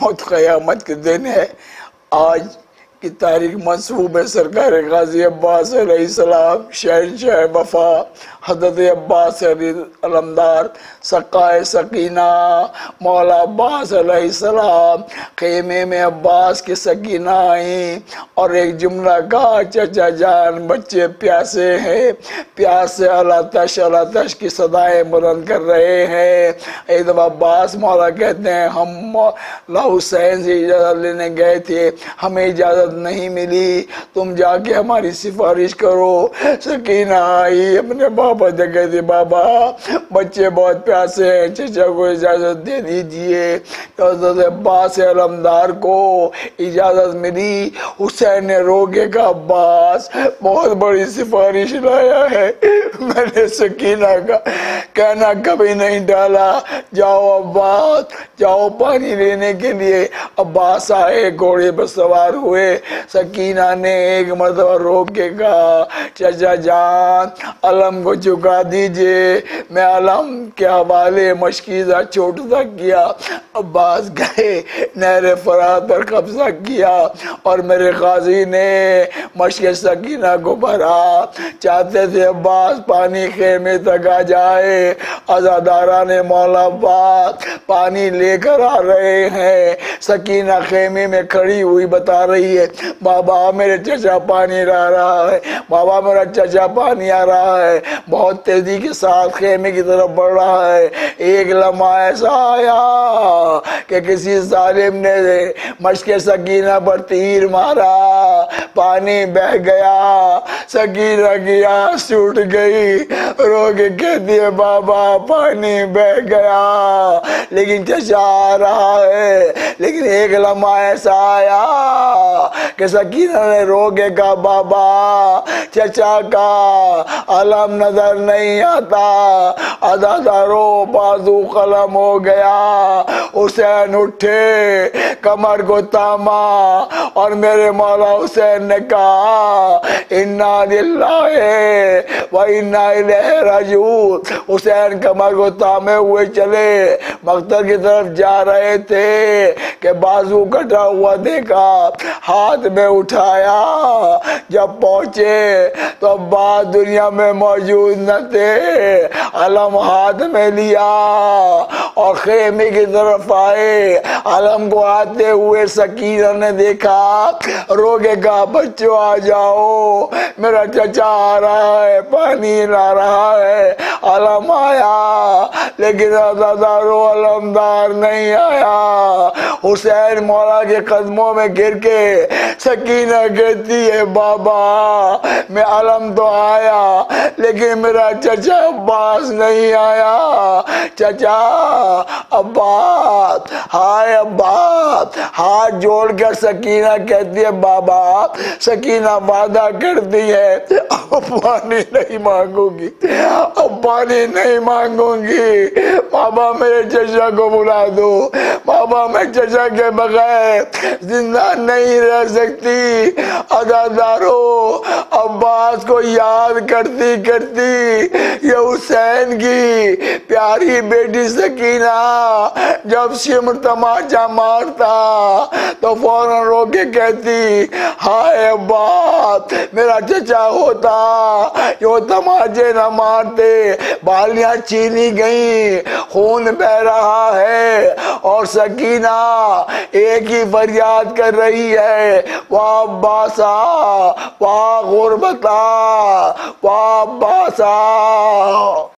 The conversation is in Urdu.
موت قیامت کے دن ہے۔ آج کی تاریخ منسوب ہے سرکار غازی عباس علیہ السلام، شہنشاہ وفا حضرت عباس علمدار سقائے سکینہ مولا عباس علیہ السلام۔ خیمے میں عباس کی سکینہ آئیں اور ایک جملہ کہا، چچا جان بچے پیاسے ہیں، پیاس سے اللہ تش کی صدائیں بلند کر رہے ہیں۔ ایک دفعہ عباس مولا کہتے ہیں ہم مولا حسین سے اجازت لینے گئے تھے، ہمیں اجازت نہیں ملی، تم جا کے ہماری سفارش کرو۔ سکینہ آئی اپنے بابا سے کہتی بابا بچے بہت پیاسے ہیں، چچا کو اجازت دے دیجئے۔ حضرت عباس علمدار کو اجازت ملی۔ حسین نے رو کے کہا عباس بہت بڑی سفارش لایا ہے، میں نے سکینہ کا کہنا کبھی نہیں ڈالا، جاؤ عباس جاؤ پانی لینے کے لیے۔ عباس آئے، گھوڑے پر سوار ہوئے۔ سکینہ نے ایک مرتبہ رو کے کہا چچا جان علم کو چکا دیجئے، میں علم کے حوالے مشکیزہ چھوٹا کیا۔ عباس گئے، نہر فرات پر قبضہ کیا اور میرے غازی نے مشک سکینہ کو بھرا۔ چاہتے تھے عباس پانی خیمے تک آ جائے۔ عزاداران مولا عباس پانی لے کر آ رہے ہیں۔ سکینہ خیمے میں کھڑی ہوئی بتا رہی ہے بابا میرے چچا پانی لا رہا ہے، بابا میرا چچا پانی آ رہا ہے۔ بہت تیزی کے ساتھ خیمے کی طرف بڑھ رہا ہے۔ ایک لمحہ ایسا آیا کہ کسی ظالم نے مشک سکینہ پر تیر مارا، پانی بہہ گیا۔ سکینہ کی آنکھ ٹوٹ گئی، رو کے کہتی ہے بابا پانی بہہ گیا لیکن چچا آ رہا ہے۔ لیکن ایک لمحہ ایسا آیا کہ سکینہ نے رو کے کہا بابا چچا کا علم نظر نہیں آتا، عزاداروں بازو قلم ہو گیا۔ حسین اٹھے، کمر کو تاما اور میرے مولا حسین نے کہا انا للہ و انا الیہ راجعون۔ حسین کمر کو تامے ہوئے چلے، مقتل کی طرف جا رہے تھے کہ بازو کٹا ہوا دیکھا، ہاتھ میں اٹھایا۔ جب پہنچے تو عباس دنیا میں موجود نہ تھے۔ علم ہاتھ میں لیا اور خیمے کی طرف آئے۔ علم کو آتے ہوئے سکینہ نے دیکھا، رو کے کہا بچوں آ جاؤ، میرا چچا آ رہا ہے، پانی لا رہا ہے۔ علم آیا لیکن عزاداروں علمدار نہیں آیا۔ حسین مولا کے قدموں میں گر کے سکینہ کہتی ہے بابا میں علم تو آیا لیکن میرا چچا عباس نہیں آیا۔ چچا عباس، ہائے عباس۔ ہاتھ جوڑ کر سکینہ کہتی ہے بابا، سکینہ وعدہ کرتی ہے اب پانی نہیں مانگوں گی، اب پانی نہیں مانگوں گی۔ بابا میرے چچا کو بلا دو، بابا میں چچا کے بغیر زندہ نہیں رہ سکتی۔ عزاداروں عباس کو یاد کرتی کرتی یہ حسین کی پیاری بیٹی سکینہ جب سمر تماچا مارتا تو فوراً رو کے کہتی ہائے عباس میرا چچا ہوتا جو تماچے نہ مارتے۔ بالیاں چھینی گئیں، خون بہ رہا ہے اور سکینہ ایک ہی فریاد کر رہی ہے واہ عباسا، واہ غربتا، واہ عباسا۔